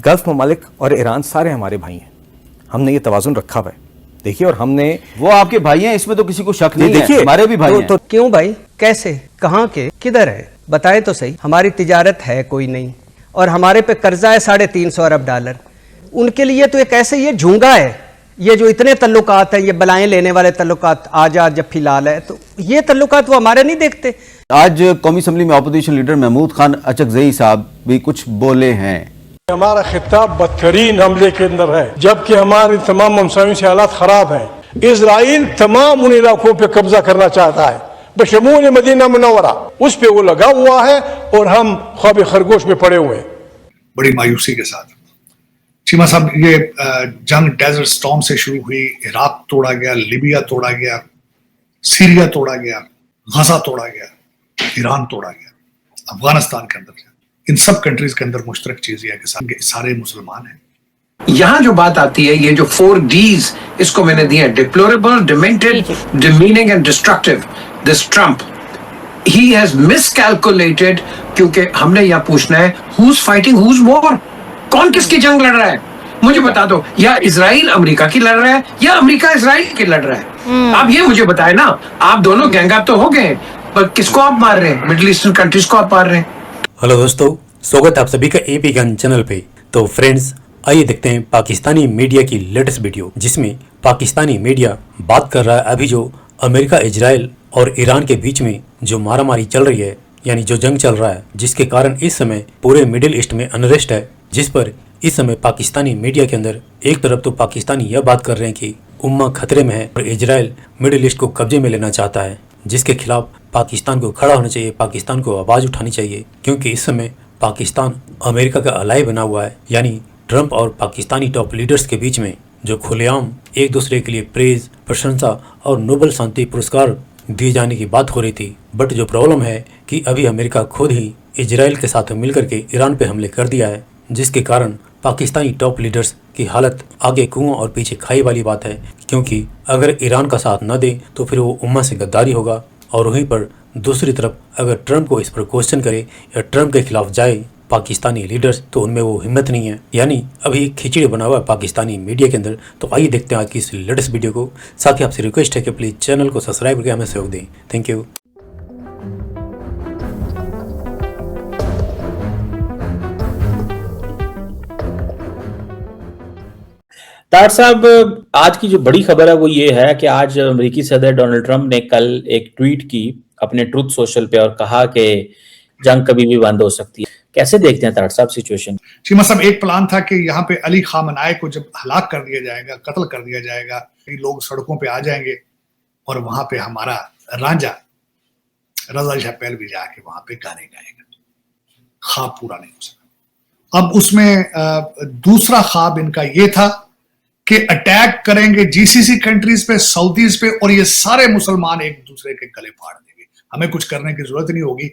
Gulf ममालिक और Iran सारे हमारे भाई हैं, हमने ये तवाज़ुन रखा हुआ है। देखिए, और हमने वो आपके भाई हैं, इसमें तो किसी को शक नहीं है, हमारे भी भाई हैं। तो क्यों भाई, कैसे, कहाँ के, किधर है, बताएं तो सही। हमारी तिजारत है कोई नहीं और हमारे पे कर्जा है $350 अरब। उनके लिए तो एक ऐसे ये झूंगा है, ये जो इतने तल्लुकात हैं, ये बलाएं लेने वाले तल्लुकात, आजाद जब फिलहाल है, तो ये तल्लुकात वो हमारे नहीं देखते। आज कौमी असम्बली में अपोजिशन लीडर महमूद खान अचकज़ई साहब भी कुछ बोले हैं। हमारा खिताब बदतरीन हमले के अंदर है, जबकि हमारे तमाम हमसायों से हालात खराब हैं। इजराइल तमाम उन इलाकों पे कब्जा करना चाहता है, बशमूल मदीना मुनव्वरा, उस पे वो लगा हुआ है और हम ख्वाब खरगोश में पड़े हुए हैं। बड़ी मायूसी के साथ चीमा साहब, ये जंग डेजर्ट स्टॉर्म से शुरू हुई, इराक तोड़ा गया, लीबिया तोड़ा गया, सीरिया तोड़ा गया, गजा तोड़ा गया, ईरान तोड़ा गया, अफगानिस्तान के अंदर, इन सब कंट्रीज के अंदर मुश्तरक चीज ये है कि सारे मुसलमान हैं। यहाँ जो बात आती है, ये जो 4 Ds इसको मैंने दिया, deplorable, demented, demeaning and destructive. This Trump, he has miscalculated, क्योंकि हमने यह पूछना है who is fighting who is war, कौन किसकी जंग लड़ रहा है, मुझे बता दो। या इजराइल अमेरिका की लड़ रहा है या अमेरिका इजराइल की लड़ रहा है। आप ये मुझे बताए ना, आप दोनों गैंगअप तो हो गए, पर किसको आप मार रहे हैं? मिडिल ईस्टर्न कंट्रीज को आप मार रहे हैं। हेलो दोस्तों, स्वागत है आप सभी का एपी गन चैनल पे। तो फ्रेंड्स, आइए देखते हैं पाकिस्तानी मीडिया की लेटेस्ट वीडियो, जिसमें पाकिस्तानी मीडिया बात कर रहा है अभी जो अमेरिका, इजराइल और ईरान के बीच में जो मारामारी चल रही है, यानी जो जंग चल रहा है, जिसके कारण इस समय पूरे मिडिल ईस्ट में अनरेस्ट है, जिस पर इस समय पाकिस्तानी मीडिया के अंदर एक तरफ तो पाकिस्तानी यह बात कर रहे हैं कि उम्मा खतरे में है और इजराइल मिडिल ईस्ट को कब्जे में लेना चाहता है, जिसके खिलाफ पाकिस्तान को खड़ा होना चाहिए, पाकिस्तान को आवाज़ उठानी चाहिए, क्योंकि इस समय पाकिस्तान अमेरिका का अलाई बना हुआ है। यानी ट्रंप और पाकिस्तानी टॉप लीडर्स के बीच में जो खुलेआम एक दूसरे के लिए प्रेज, प्रशंसा और नोबेल शांति पुरस्कार दिए जाने की बात हो रही थी। बट जो प्रॉब्लम है कि अभी अमेरिका खुद ही इजराइल के साथ मिलकर के ईरान पे हमले कर दिया है, जिसके कारण पाकिस्तानी टॉप लीडर्स की हालत आगे कुआं और पीछे खाई वाली बात है, क्योंकि अगर ईरान का साथ न दे तो फिर वो उम्मा से गद्दारी होगा। और वहीं पर दूसरी तरफ अगर ट्रंप को इस पर क्वेश्चन करे या ट्रंप के खिलाफ जाए पाकिस्तानी लीडर्स, तो उनमें वो हिम्मत नहीं है। यानी अभी एक खिचड़ी बना हुआ है पाकिस्तानी मीडिया के अंदर। तो आइए देखते हैं आज की इस लेटेस्ट वीडियो को। साथ ही आपसे रिक्वेस्ट है कि प्लीज़ चैनल को सब्सक्राइब करके हमें सहयोग दें। Thank you. डॉक्टर साहब, आज की जो बड़ी खबर है वो ये है कि आज अमेरिकी सदर डोनाल्ड ट्रंप ने कल एक ट्वीट की अपने ट्रुथ सोशल पे और कहा कि जंग कभी भी बंद हो सकती है। कैसे देखते हैं डॉक्टर साहब सिचुएशन? जी मतलब एक प्लान था कि यहाँ पे अली खामनाई को जब हलाक कर दिया जाएगा, कत्ल कर दिया जाएगा, लोग सड़कों पे आ जाएंगे और वहां पे हमारा रांझा रजा शाह पहलवी जाके वहां पे गाने गाएगा। ख्वाब पूरा नहीं हो सका। अब उसमें दूसरा ख्वाब इनका ये था कि अटैक करेंगे जीसीसी कंट्रीज पे, सऊदीज पे, और ये सारे मुसलमान एक दूसरे के गले फाड़ देंगे, हमें कुछ करने की जरूरत नहीं होगी।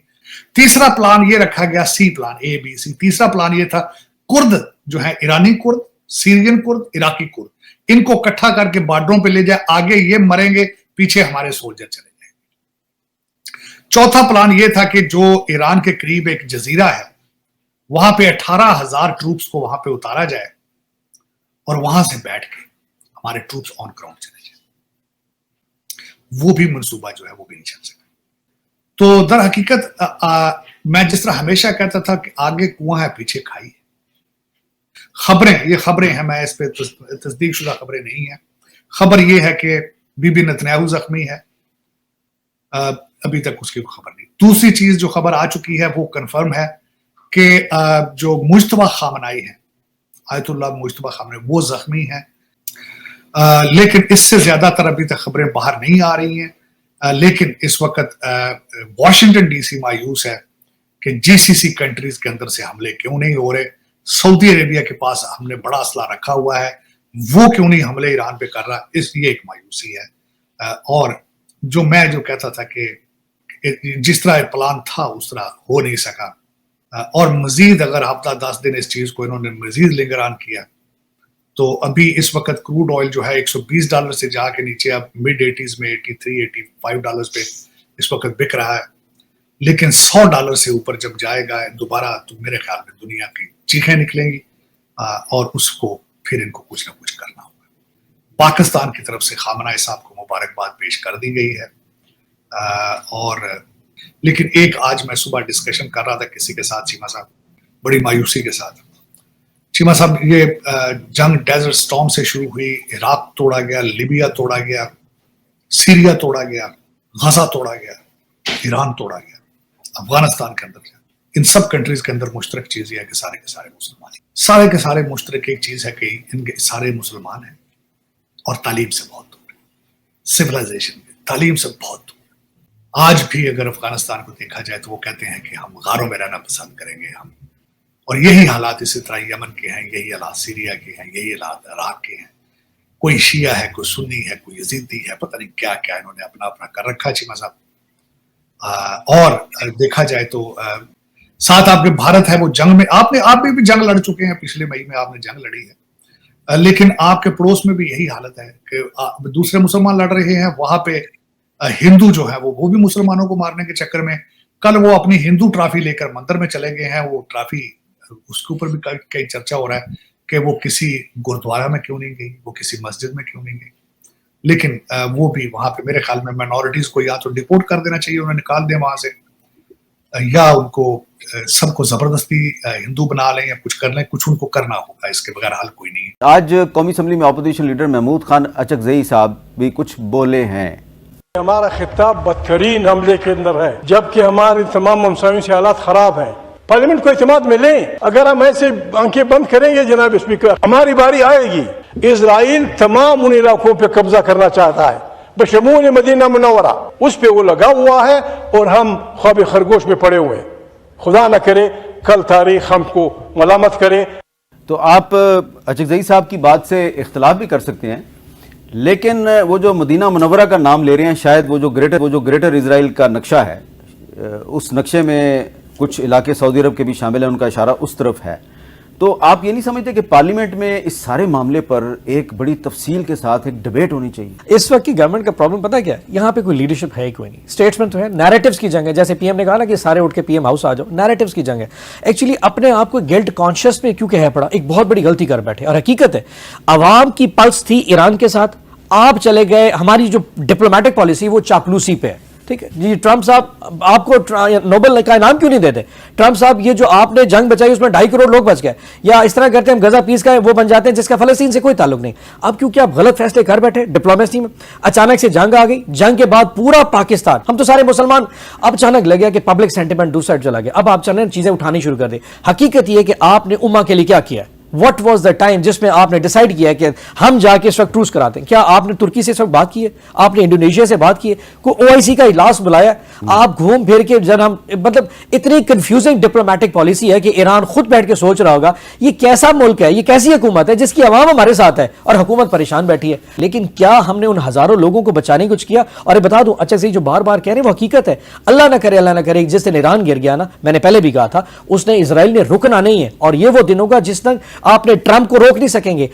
तीसरा प्लान ये रखा गया, सी प्लान, ABC। तीसरा प्लान ये था, कुर्द जो है, ईरानी कुर्द, सीरियन कुर्द, इराकी कुर्द, इनको इकट्ठा करके बॉर्डरों पे ले जाए, आगे ये मरेंगे, पीछे हमारे सोल्जर चले जाएंगे। चौथा प्लान ये था कि जो ईरान के करीब एक जजीरा है, वहां पे 18,000 ट्रूप्स को वहां पे उतारा जाए और वहां से बैठ के हमारे ट्रूप्स ऑन ग्राउंड चले जाए। वो भी मंसूबा जो है वो भी नहीं चल सका। तो दर हकीकत मैं जिस तरह हमेशा कहता था कि आगे कुआं है पीछे खाई है। ये खबरें हैं, मैं इस पे तस्दीक शुदा खबरें नहीं है। खबर ये है कि बीबी नेतन्याहू जख्मी है, अभी तक उसकी खबर नहीं। दूसरी चीज जो खबर आ चुकी है वो कंफर्म है कि जो मुज्तबा खामनाई है, आयतुल्लाह मुज्तबा खामनाई, वो जख्मी है। लेकिन इससे ज्यादातर अभी तक खबरें बाहर नहीं आ रही हैं। लेकिन इस वक्त वाशिंगटन DC मायूस है कि जीसीसी कंट्रीज के अंदर से हमले क्यों नहीं हो रहे। सऊदी अरेबिया के पास हमने बड़ा असला रखा हुआ है, वो क्यों नहीं हमले ईरान पे कर रहा, इसलिए एक मायूसी है। और जो मैं कहता था कि जिस तरह प्लान था उस तरह हो नहीं सका, और मजीद अगर हफ्ता 10 दिन इस चीज को इन्होंने मजीद लिंगर ऑन किया तो अभी इस वक्त क्रूड ऑयल जो है $120 से जाके नीचे अब मिड 80s में $83-85 पे इस वक्त बिक रहा है। लेकिन $100 से ऊपर जब जाएगा दोबारा तो मेरे ख्याल में दुनिया की चीखें निकलेंगी। और उसको फिर इनको कुछ ना कुछ करना होगा। पाकिस्तान की तरफ से खामनाई साहब को मुबारकबाद पेश कर दी गई है, और लेकिन एक आज मैं सुबह डिस्कशन कर रहा था किसी के साथ, चीमा साहब, बड़ी मायूसी के साथ, चीमा साहब, ये जंग डेजर्ट स्टॉर्म से शुरू हुई, इराक तोड़ा गया, लिबिया तोड़ा गया, सीरिया तोड़ा गया, गजा तोड़ा गया, ईरान तोड़ा गया, अफगानिस्तान के अंदर गया। इन सब कंट्रीज के अंदर मुश्तरक चीज ये है कि सारे के सारे मुसलमान हैं। सारे के सारे मुश्तरक एक चीज है कि इनके सारे मुसलमान हैं और तालीम से बहुत दूर है, सिविलाइजेशन में तालीम से बहुत दूर है। आज भी अगर अफगानिस्तान को देखा जाए तो वो कहते हैं कि हम गारों में रहना पसंद करेंगे हम, और यही हालात इसी तरह यमन के हैं, यही हालात सीरिया के हैं, यही हालात इराक के हैं। कोई शिया है, कोई सुन्नी है, कोई यजीदी है, पता नहीं क्या क्या इन्होंने अपना अपना कर रखा है चीमा साहब। और देखा जाए तो साथ आपके भारत है, वो जंग में आप भी जंग लड़ चुके हैं, पिछले मई में आपने जंग लड़ी है, लेकिन आपके पड़ोस में भी यही हालत है कि दूसरे मुसलमान लड़ रहे हैं, वहां पे हिंदू जो है वो भी मुसलमानों को मारने के चक्कर में, कल वो अपनी हिंदू ट्रॉफी लेकर मंदिर में चले गए हैं। वो ट्रॉफी, उसके ऊपर भी कई चर्चा हो रहा है कि वो किसी गुरुद्वारा में क्यों नहीं गई, वो किसी मस्जिद में क्यों नहीं गई, लेकिन वो भी वहां पे मेरे ख्याल में माइनॉरिटीज को या तो डिपोर्ट कर देना चाहिए, उन्हें निकाल दें वहां से, या उनको सबको जबरदस्ती हिंदू बना लें या कुछ कर लें, कुछ उनको करना होगा, इसके बगैर हल कोई नहीं है। आज कौमी असम्बली में अपोजिशन लीडर महमूद खान अचकजई साहब भी कुछ बोले हैं। हमारा खिताब बदतरीन हमले के अंदर है, जबकि हमारे तमाम हमसायों से हालात खराब हैं। पार्लियामेंट को इत्मीनान में लें। अगर हम ऐसे आंखें बंद करेंगे जनाब स्पीकर, हमारी बारी आएगी। इजराइल तमाम उन इलाकों पे कब्जा करना चाहता है, बशमूल मदीना मुनव्वरा, उस पे वो लगा हुआ है और हम ख्वाब खरगोश में पड़े हुए हैं। खुदा न करे कल तारीख हमको मलामत करे। तो आप अचकजई साहब की बात से इख्तलाफ भी कर सकते हैं, लेकिन वो जो मदीना मुनव्वरा का नाम ले रहे हैं, शायद वो जो ग्रेटर इजराइल का नक्शा है, उस नक्शे में कुछ इलाके सऊदी अरब के भी शामिल हैं, उनका इशारा उस तरफ है। तो आप ये नहीं समझते कि पार्लियामेंट में इस सारे मामले पर एक बड़ी तफसील के साथ एक डिबेट होनी चाहिए? इस वक्त की गवर्नमेंट का प्रॉब्लम पता है क्या है? यहाँ पे कोई लीडरशिप है ही कोई नहीं, स्टेट्समैन तो है, नैरेटिव्स की जंग है। जैसे पीएम ने कहा ना कि सारे उठ के पीएम हाउस आ जाओ, नैरेटिव्स की जंग है। एक्चुअली अपने आप को गिल्ट कॉन्शियस में क्योंकि है पड़ा, एक बहुत बड़ी गलती कर बैठे। और हकीकत है अवाम की पल्स थी ईरान के साथ, आप चले गए, हमारी जो डिप्लोमेटिक पॉलिसी वो चापलूसी पे है। ठीक है जी, ट्रंप साहब आपको नोबेल का इनाम क्यों नहीं देते? ट्रंप साहब ये जो आपने जंग बचाई उसमें 2.5 करोड़ लोग बच गए, या इस तरह करते हैं हम गजा पीस का वो बन जाते हैं जिसका फलस्तीन से कोई ताल्लुक नहीं। अब क्योंकि आप गलत फैसले कर बैठे डिप्लोमेसी में, अचानक से जंग आ गई, जंग के बाद पूरा पाकिस्तान, हम तो सारे मुसलमान, अब अचानक लग गया कि पब्लिक सेंटिमेंट दूसरी साइड चला गया। अब आप अचानक चीजें उठानी शुरू कर दी। हकीकत ये कि आपने उम्मा के लिए क्या किया? What was the time जिसमें आपने डिसाइड किया कि हम जाके इस वक्त ट्रूस कराते हैं? क्या आपने तुर्की से इस वक्त बात की है? आपने इंडोनेशिया से बात की है? कोई OIC का इजलास बुलाया? आप घूम फिर के जब हम, मतलब इतनी कंफ्यूजिंग डिप्लोमेटिक पॉलिसी है कि ईरान खुद बैठ के सोच रहा होगा ये कैसा मुल्क है, ये कैसी हुकूमत है जिसकी आवाम हमारे साथ है और हुकूमत परेशान बैठी है। लेकिन क्या हमने उन हजारों लोगों को बचाने कुछ किया? और बता दूं, अच्छा से जो बार बार कह रहे हैं वो हकीकत है। अल्लाह ना करे जिस दिन ईरान गिर गया ना, मैंने पहले भी कहा था, उसने इजराइल ने रुकना नहीं है, और ये वो दिन होगा जिस दिन आपने ट्रंप को रोक नहीं सकेंगे।